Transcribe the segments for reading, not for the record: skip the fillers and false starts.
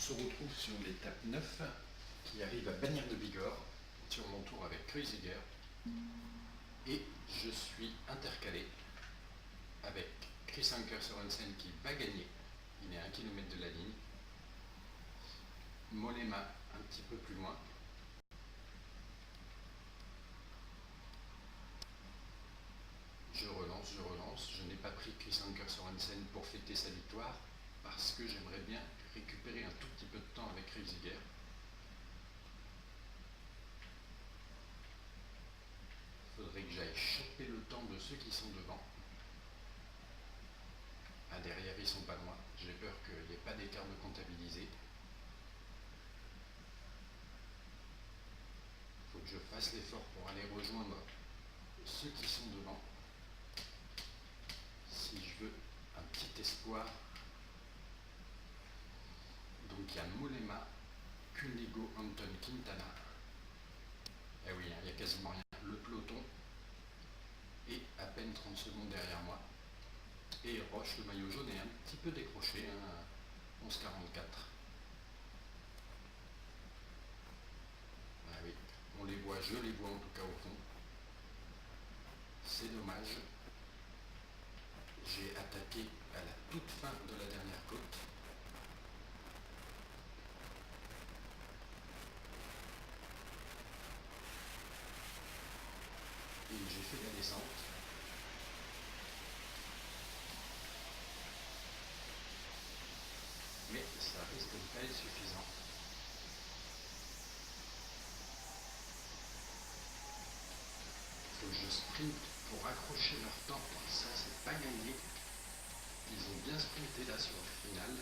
se retrouve sur l'étape 9 qui arrive à Bagnères de Bigorre sur mon tour avec Kreuziger et je suis intercalé avec Chris Anker Sorensen qui va gagner, il est à 1 km de la ligne, Mollema un petit peu plus loin. Je relance, je n'ai pas pris Chris Anker Sorensen pour fêter sa victoire parce que j'aimerais bien récupérer un tout petit peu de temps avec Kreuziger. Il faudrait que j'aille choper le temps de ceux qui sont devant. Ah, derrière ils sont pas loin, j'ai peur qu'il n'y ait pas d'écart de comptabiliser. Il faut que je fasse l'effort pour aller rejoindre ceux qui sont devant. Si je veux un petit espoir. Donc il y a Mollema, Cunego, Anton, Quintana. Eh oui, il n'y a quasiment rien. Le peloton est à peine 30 secondes derrière moi. Et Roche, le maillot jaune, est un petit peu décroché, 11,44. Ah oui, on les voit, je les vois en tout cas au fond. C'est dommage. J'ai attaqué à la toute fin de la dernière côte. Et j'ai fait la descente. Mais ça risque de ne pas être suffisant. Il faut que je sprinte pour accrocher leur temps. Ça, c'est pas gagné. Ils ont bien sprinté là sur le final.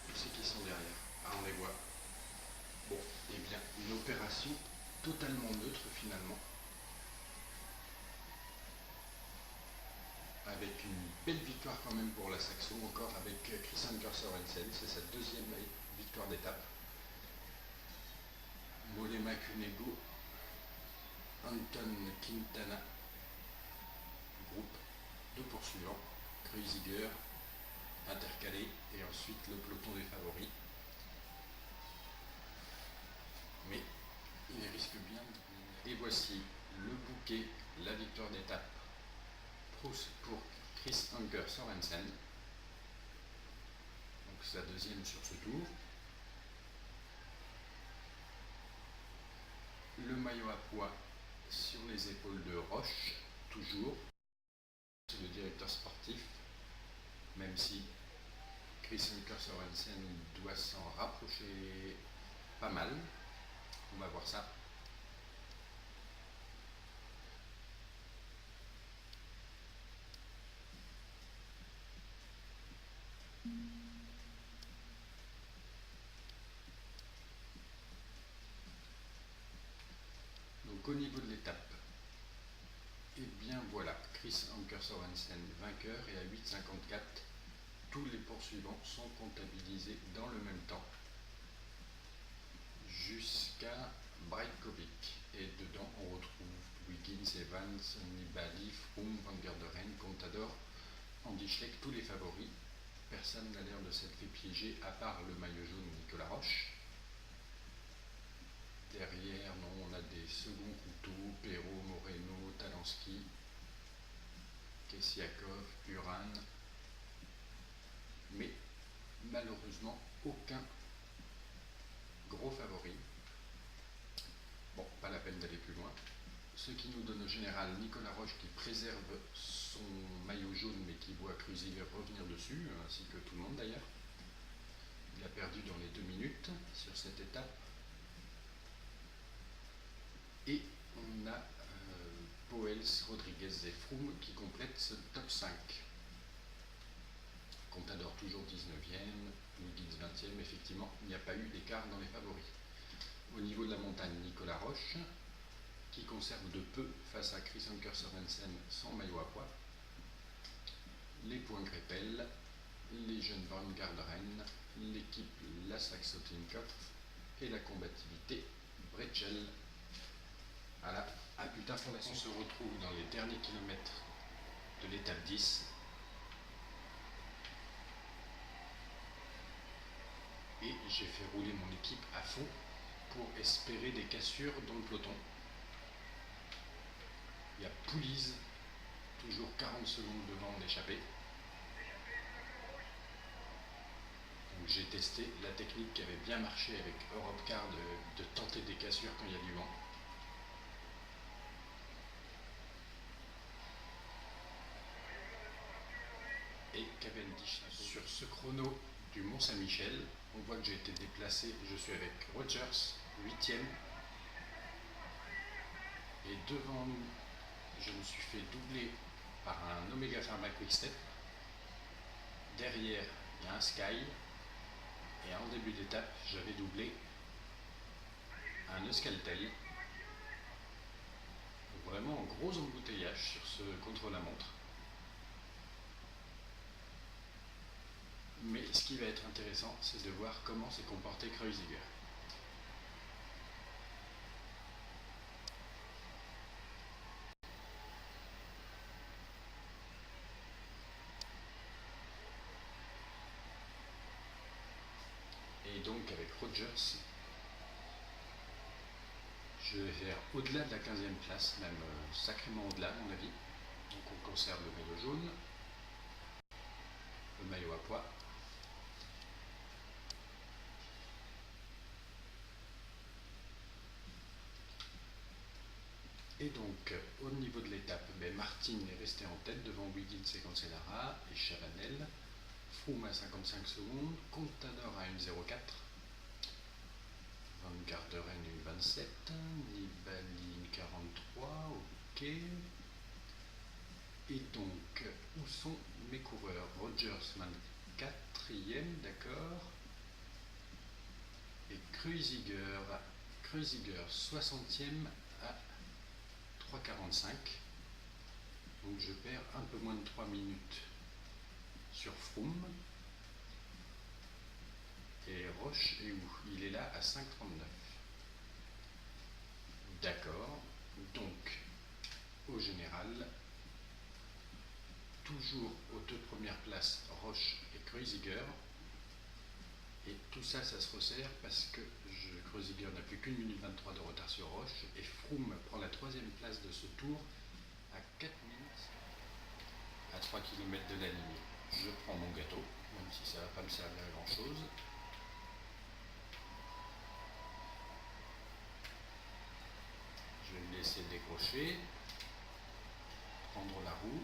Tous ceux qui sont derrière. Ah, on les voit. Bon, et bien, une opération totalement neutre finalement. Avec une belle victoire quand même pour la Saxo, encore avec Chris Anker Sorensen, c'est sa deuxième victoire d'étape. Mollema, Cunego, Anton, Quintana, groupe de poursuivants, Kreuziger, intercalé, et ensuite le peloton des favoris. Mais il risque bien. Et voici le bouquet, la victoire d'étape pour Chris Anker Sorensen. Donc sa deuxième sur ce tour. Le maillot à pois sur les épaules de Roche, toujours. C'est le directeur sportif, même si Chris Anker Sorensen doit s'en rapprocher pas mal. On va voir ça. Donc au niveau de l'étape, et bien voilà, Chris Anker Sorensen vainqueur et à 8,54, tous les poursuivants sont comptabilisés dans le même temps jusqu'à Brajkovic. Et dedans on retrouve Wiggins, Evans, Nibali, Froome, Van Garderen, Contador, Andy Schleck, tous les favoris. Personne n'a l'air de s'être fait piéger à part le maillot jaune Nicolas Roche. Derrière, non, on a des seconds couteaux, Perrault, Moreno, Talansky, Kessiakov, Uran. Mais malheureusement, aucun gros favori. Bon, pas la peine d'aller plus loin. Ce qui nous donne au général Nicolas Roche qui préserve son maillot jaune mais qui voit Kreuziger revenir dessus, ainsi que tout le monde d'ailleurs. Il a perdu dans les 2 minutes sur cette étape. Et on a Poels, Rodriguez et Froome qui complètent ce top 5. Contador toujours 19e, Wiggins 20e, effectivement il n'y a pas eu d'écart dans les favoris. Au niveau de la montagne, Nicolas Roche qui conserve de peu face à Chris Anker Sorensen sans maillot à pois. Les points Greppel, les jeunes Van Garderen, l'équipe La Saxo Tinkoff et la combativité Bretschel. Voilà, à plus tard pour la suite. On se retrouve dans les derniers kilomètres de l'étape 10. Et j'ai fait rouler mon équipe à fond pour espérer des cassures dans le peloton. Il y a Poulies, toujours 40 secondes devant d'échapper. Donc j'ai testé la technique qui avait bien marché avec Europcar de tenter des cassures quand il y a du vent. Et Cavendish. Sur ce chrono du Mont-Saint-Michel, on voit que j'ai été déplacé, je suis avec Rogers, 8e. Et devant nous, je me suis fait doubler par un Omega Pharma Quick-Step. Derrière, il y a un Sky. Et en début d'étape, j'avais doublé un Euskaltel. Vraiment un gros embouteillage sur ce contre-la-montre. Mais ce qui va être intéressant, c'est de voir comment s'est comporté Kreuziger. Et donc avec Rogers, je vais faire au-delà de la 15e place, même sacrément au-delà à mon avis. Donc on conserve le maillot jaune, le maillot à pois. Et donc au niveau de l'étape, Martin est resté en tête devant Wiggins et Cancellara et Chavanel. Froome à 55 secondes, Contador à 1,04, Van Garderen 1,27, Nibali 1,43, ok. Et donc, où sont mes coureurs? Rogers 24e, d'accord. Et Kreuziger 60e à 3,45. Donc je perds un peu moins de 3 minutes sur Froome. Et Roche est où? Il est là à 5,39. D'accord. Donc, au général, toujours aux deux premières places, Roche et Kreuziger. Et tout ça, ça se resserre parce que Kreuziger n'a plus qu'1 minute 23 de retard sur Roche. Et Froome prend la troisième place de ce tour à 4 minutes, à 3 km de la ligne. Je prends mon gâteau, même si ça ne va pas me servir à grand chose. Je vais me laisser décrocher, prendre la roue,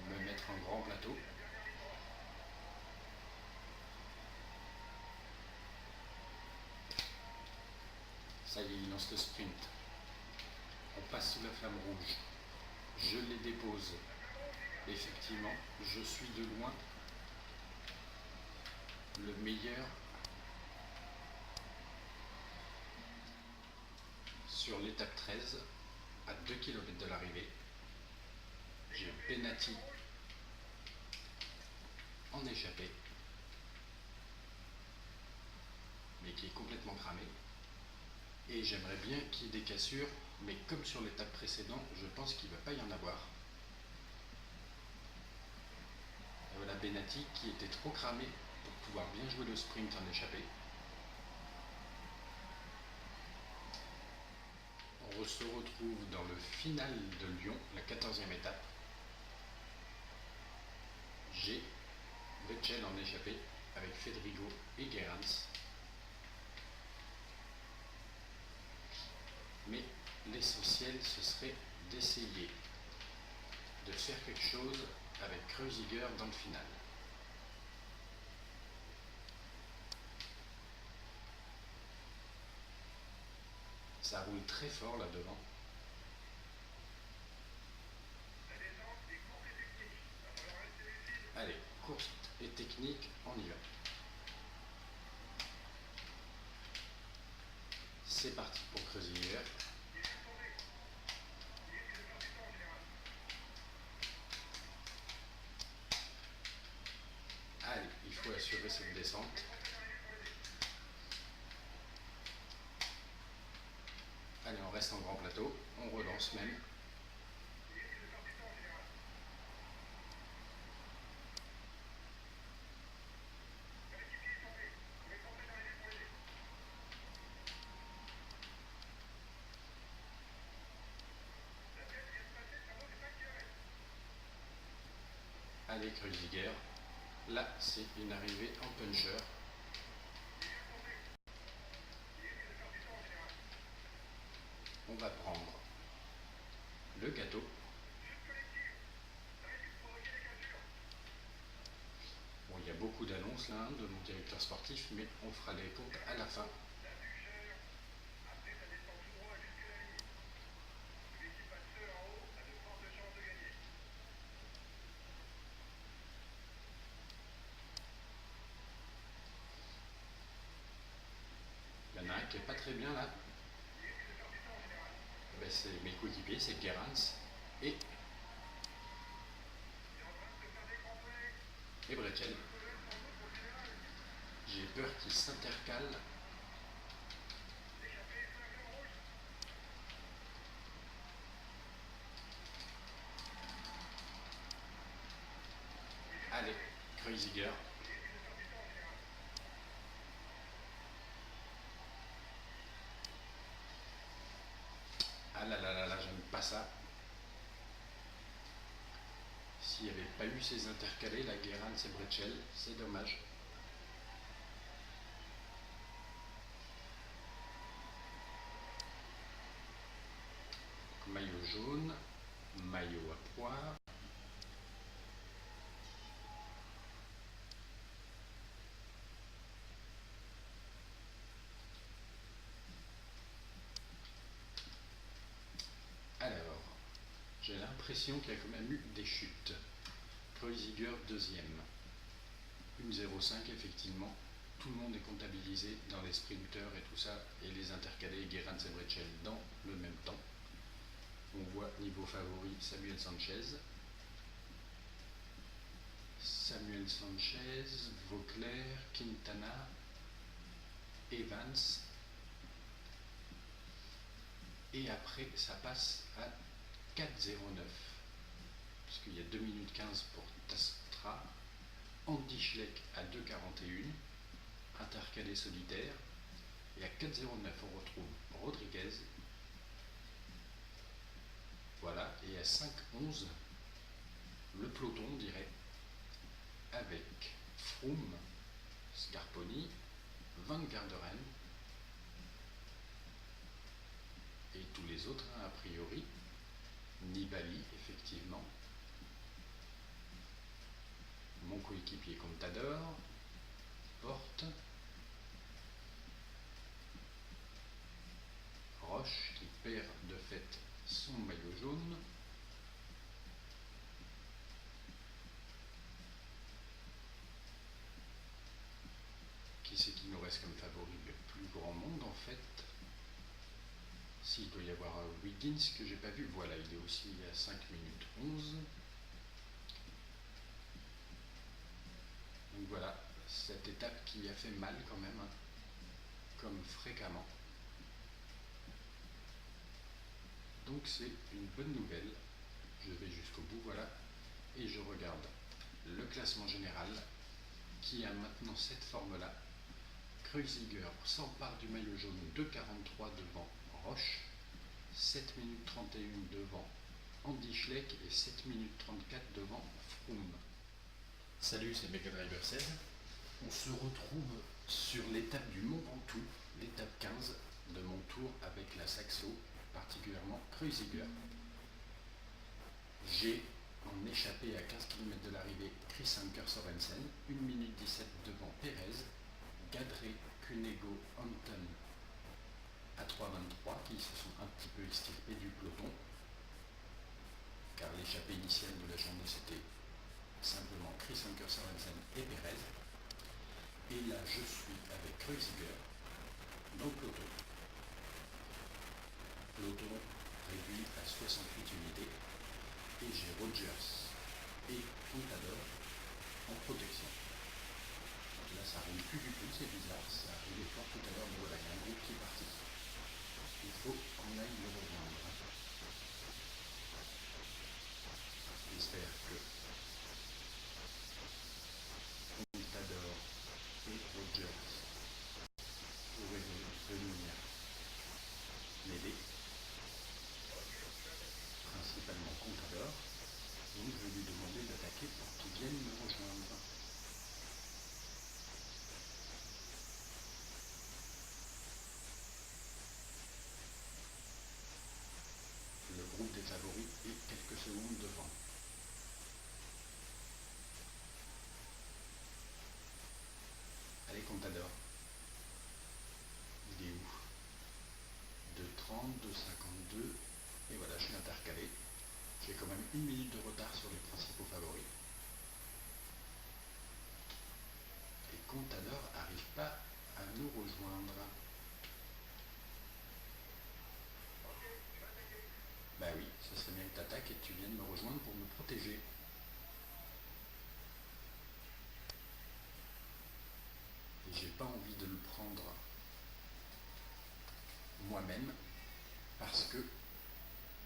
me mettre en grand plateau. Ça y est, il lance le sprint. On passe sous la flamme rouge. Je les dépose. Effectivement, je suis de loin le meilleur sur l'étape 13, à 2 km de l'arrivée. J'ai Benati en échappée, mais qui est complètement cramé. Et j'aimerais bien qu'il y ait des cassures, mais comme sur l'étape précédente, je pense qu'il ne va pas y en avoir. Et voilà Benati qui était trop cramé pour pouvoir bien jouer le sprint en échappée. On se retrouve dans le final de Lyon, la 14e étape. J'ai Vettel en échappée avec Fedrigo et Gerrans. Mais l'essentiel, ce serait d'essayer de faire quelque chose avec Kreuziger dans le final. Ça roule très fort là devant. Allez, course et technique, on y va. C'est parti pour Kreuziger. Allez, il faut assurer cette descente. Allez, on reste en grand plateau, on relance même. Allez, Kreuziger. Là, c'est une arrivée en puncher. On va prendre le gâteau. Bon, il y a beaucoup d'annonces là de mon directeur sportif, mais on fera les comptes à la fin. Il y en a un qui n'est pas très bien là. Ben, c'est mes coéquipiers, c'est Gerrans et Bretschel. J'ai peur qu'ils s'intercalent. Allez, Kreuziger. Ah là là là là, j'aime pas ça. S'il n'y avait pas eu ces intercalés, la Gerrans et Bretschel, c'est dommage. Maillot jaune, maillot à pois. Alors, j'ai l'impression qu'il y a quand même eu des chutes. Kreuziger deuxième. 1,05 effectivement. Tout le monde est comptabilisé dans les sprinters et tout ça, et les intercalés Gerrans et Bretschel dans le même temps. On voit niveau favori Samuel Sanchez, Vauclair, Quintana, Evans, et après ça passe à 4,09 puisqu'il y a 2 minutes 15 pour Tastra, Andy Schleck à 2,41, intercalé solitaire, et à 4,09 on retrouve Rodriguez, voilà, et à 5,11 le peloton on dirait, avec Froome, Scarponi, Van Garderen et tous les autres, hein, a priori. Nibali, effectivement. Mon coéquipier Contador, Porte, Roche qui perd de fait son maillot jaune. Qui c'est qui nous reste comme favori? Le plus grand monde en fait. S'il doit y avoir Wiggins que j'ai pas vu, voilà, il est aussi à 5 minutes 11. Donc voilà, cette étape qui a fait mal quand même, hein, comme fréquemment. Donc c'est une bonne nouvelle. Je vais jusqu'au bout, voilà, et je regarde le classement général qui a maintenant cette forme-là. Kreuziger s'empare du maillot jaune, 2,43 devant Roche, 7 minutes 31 devant Andy Schleck et 7 minutes 34 devant Froome. Salut, c'est Mega Driver 16. On se retrouve sur l'étape du Mont Ventoux, l'étape 15 de mon tour avec la Saxo, particulièrement Kreuziger. J'ai en échappé à 15 km de l'arrivée Chris Anker Sorensen, 1 minute 17 devant Pérez, Gadré, Cunego, Hampton à 3,23 qui se sont un petit peu extirpés du peloton, car l'échappée initiale de la journée c'était simplement Chris Anker Sorensen et Pérez. Et là je suis avec Kreuziger dans le peloton. Peloton réduit à 68 unités et j'ai Rogers et Contador en protection. Là ça roule plus du tout, c'est bizarre, ça roulait fort tout à l'heure, mais voilà, il y a un groupe qui est parti. Il faut qu'on aille le rejoindre. J'espère que Contador et Rogers pourraient venir m'aider, principalement Contador. Donc je vais lui demander d'attaquer pour qu'il vienne Contador. Il est où? 2,30, 2,52. Et voilà, je suis intercalé. J'ai quand même 1 minute de retard sur les principaux favoris. Et Contador n'arrive pas à nous rejoindre. Bah oui, ça serait bien que tu attaques et que tu viennes me rejoindre pour me protéger. Et j'ai pas envie de le prendre moi-même parce que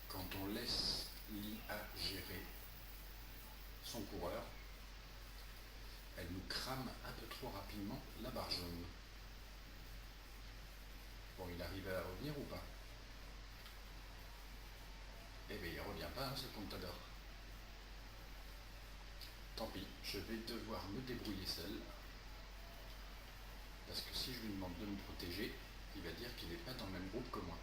quand on laisse l'IA gérer son coureur, elle nous crame un peu trop rapidement la barre jaune. Bon, il arrive à revenir ou pas? Eh bien, il revient pas, hein, ce Contador. Tant pis, je vais devoir me débrouiller seul. Parce que si je lui demande de me protéger, il va dire qu'il n'est pas dans le même groupe que moi.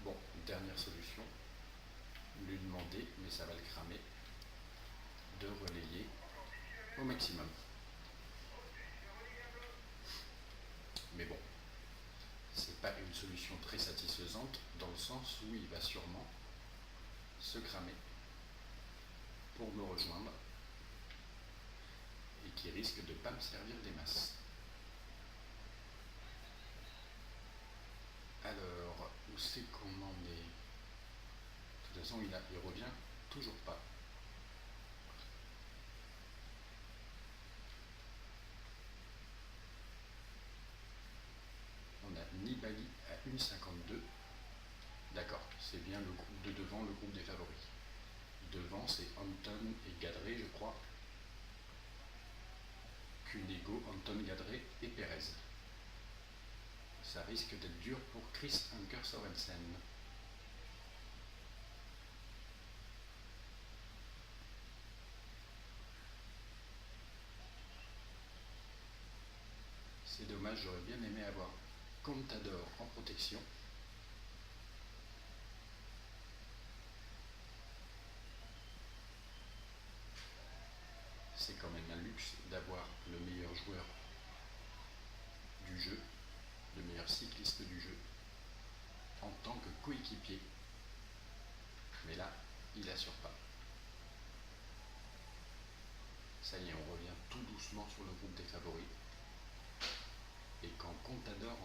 Bon, dernière solution, lui demander, mais ça va le cramer, de relayer au maximum. Mais bon, c'est pas une solution très satisfaisante dans le sens où il va sûrement se cramer pour me rejoindre et qui risque de ne pas me servir des masses. Alors, où c'est qu'on en est? De toute façon, il revient toujours pas. On a Nibali à 1,52. D'accord, c'est bien le groupe de devant, le groupe des favoris. Devant, c'est Anton et Gadré, je crois. Cunego, Anton, Gadré et Pérez. Ça risque d'être dur pour Chris Anker Sorensen. C'est dommage, j'aurais bien aimé avoir Contador en protection. C'est quand même un luxe d'avoir le meilleur joueur du jeu, le meilleur cycliste du jeu, en tant que coéquipier. Mais là, il assure pas. Ça y est, on revient tout doucement sur le groupe des favoris. Et quand Contador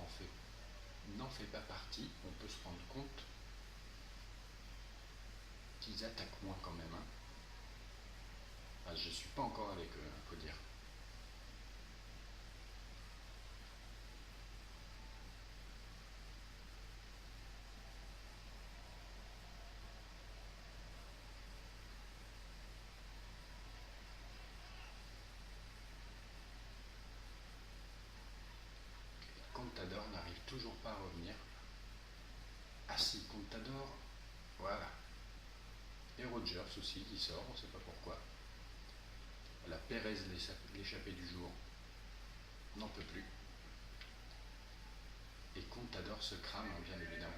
n'en fait pas partie, on peut se rendre compte qu'ils attaquent moins quand même. Hein. Enfin, je ne suis pas encore avec eux, il faut dire. Contador n'arrive toujours pas à revenir. Ah si, Contador, voilà. Et Rogers aussi qui sort, on ne sait pas pourquoi. La Pérez, l'échappée du jour, n'en peut plus. Et Contador se crame, hein, bien évidemment.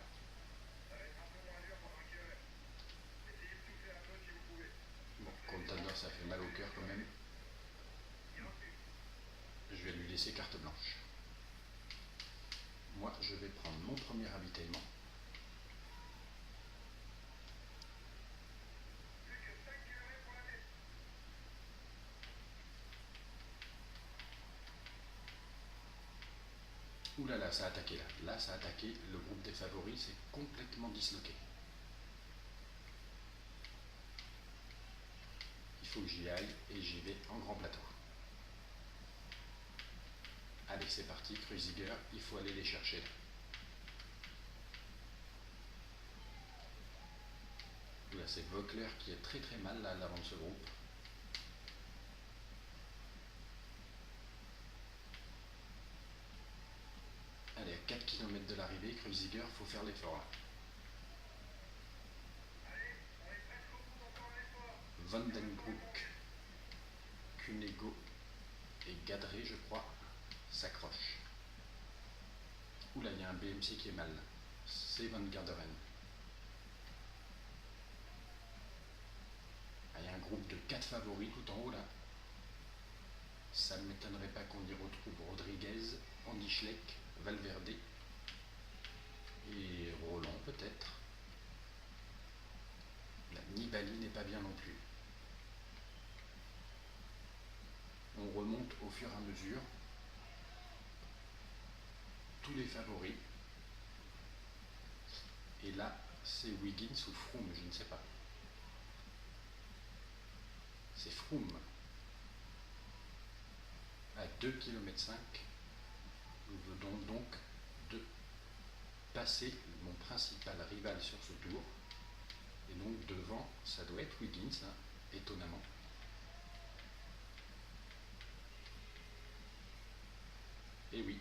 Bon, Contador, ça fait mal au cœur quand même. Je vais lui laisser carte blanche. Moi, je vais prendre mon premier ravitaillement. Ouh là là, ça a attaqué là. Là, ça a attaqué. Le groupe des favoris s'est complètement disloqué. Il faut que j'y aille et j'y vais en grand plateau. Allez, c'est parti, Kreuziger, il faut aller les chercher. Là, c'est Voeckler qui est très très mal là à l'avant de ce groupe. Allez, à 4 km de l'arrivée, Kreuziger, il faut faire l'effort là. Vandenbroek, Cunego et Gadré, je crois, s'accrochent. Oula, il y a un BMC qui est mal. C'est Van Garderen. favoris tout en haut là. Ça ne m'étonnerait pas qu'on y retrouve Rodriguez, Andy Schleck, Valverde et Roland peut-être. La Nibali n'est pas bien non plus. On remonte au fur et à mesure. Tous les favoris. Et là, c'est Wiggins ou Froome, je ne sais pas. C'est Froome. À 2,5 km. Nous venons donc de passer mon principal rival sur ce tour. Et donc devant, ça doit être Wiggins, hein, étonnamment. Et oui.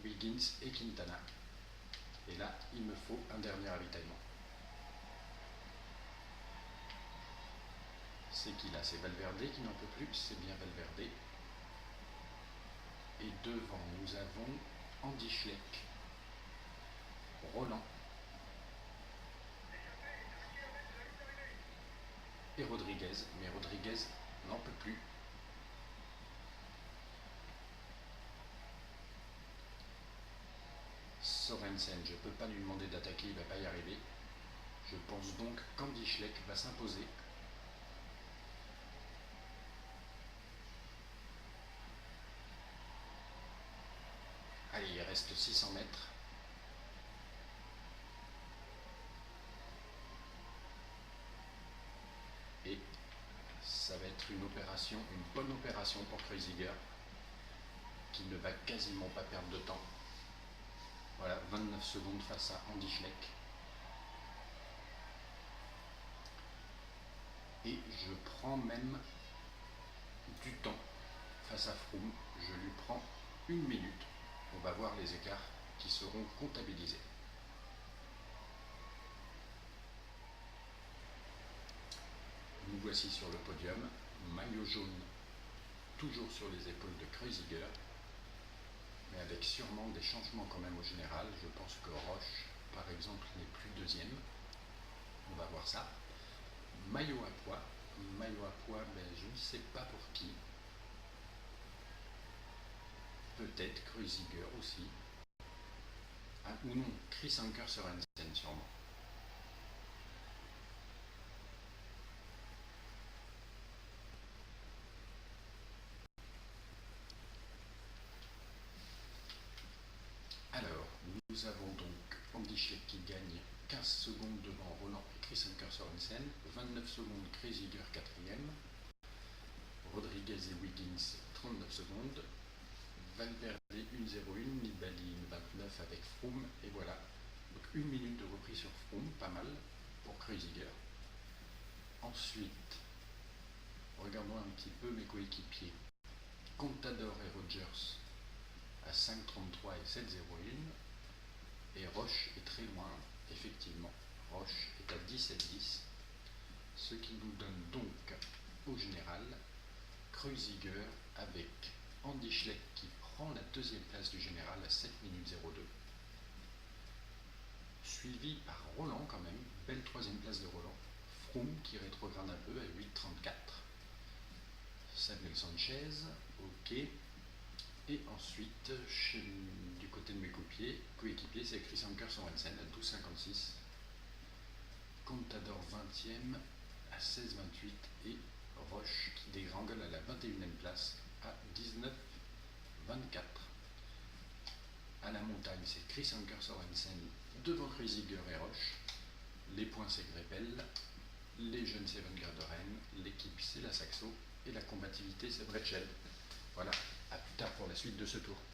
Wiggins et Quintana. Et là, il me faut un dernier ravitaillement. C'est qui là? C'est Valverde qui n'en peut plus, c'est bien Valverde. Et devant, nous avons Andy Schleck, Roland et Rodriguez. Mais Rodriguez n'en peut plus. Sorensen, je ne peux pas lui demander d'attaquer, il ne va pas y arriver. Je pense donc qu'Andy Schleck va s'imposer. Allez, il reste 600 mètres. Et ça va être une opération, une bonne opération pour Kreuziger, qui ne va quasiment pas perdre de temps. Voilà, 29 secondes face à Andy Schleck. Et je prends même du temps face à Froome. Je lui prends 1 minute. On va voir les écarts qui seront comptabilisés. Nous voici sur le podium. Maillot jaune, toujours sur les épaules de Kreuziger, mais avec sûrement des changements quand même au général. Je pense que Roche, par exemple, n'est plus deuxième. On va voir ça. Maillot à poids, ben, je ne sais pas pour qui. Peut-être Kreuziger aussi. Ah, ou non, Chris Anker Sorensen sûrement. Alors, nous avons donc Andy Schleck qui gagne 15 secondes devant Roland et Chris Anker Sorensen, 29 secondes Kreuziger 4e, Rodriguez et Wiggins 39 secondes, Valverde 1,01, Nibali 29 avec Froome, et voilà. Donc 1 minute de reprise sur Froome, pas mal pour Kreuziger. Ensuite, regardons un petit peu mes coéquipiers. Contador et Rogers à 5,33 et 7,01. Et Roche est très loin, effectivement. Roche est à 17,10. Ce qui nous donne donc, au général, Kreuziger avec Andy Schleck qui prend la deuxième place du général à 7 minutes 02. Suivi par Roland quand même, belle troisième place de Roland. Froome qui rétrograde un peu à 8,34. Samuel Sanchez, ok. Et ensuite, du côté de mes coéquipiers, c'est Chris Anker Sorensen à 12,56. Contador 20e à 16,28 et Roche qui dégringole à la 21e place à 19,24. À la montagne, c'est Chris Anker Sorensen devant Kreuziger et Roche. Les points, c'est Greipel. Les jeunes, c'est Van Garderen. L'équipe, c'est la Saxo. Et la combativité, c'est Bretschel. Voilà, à plus tard pour la suite de ce tour.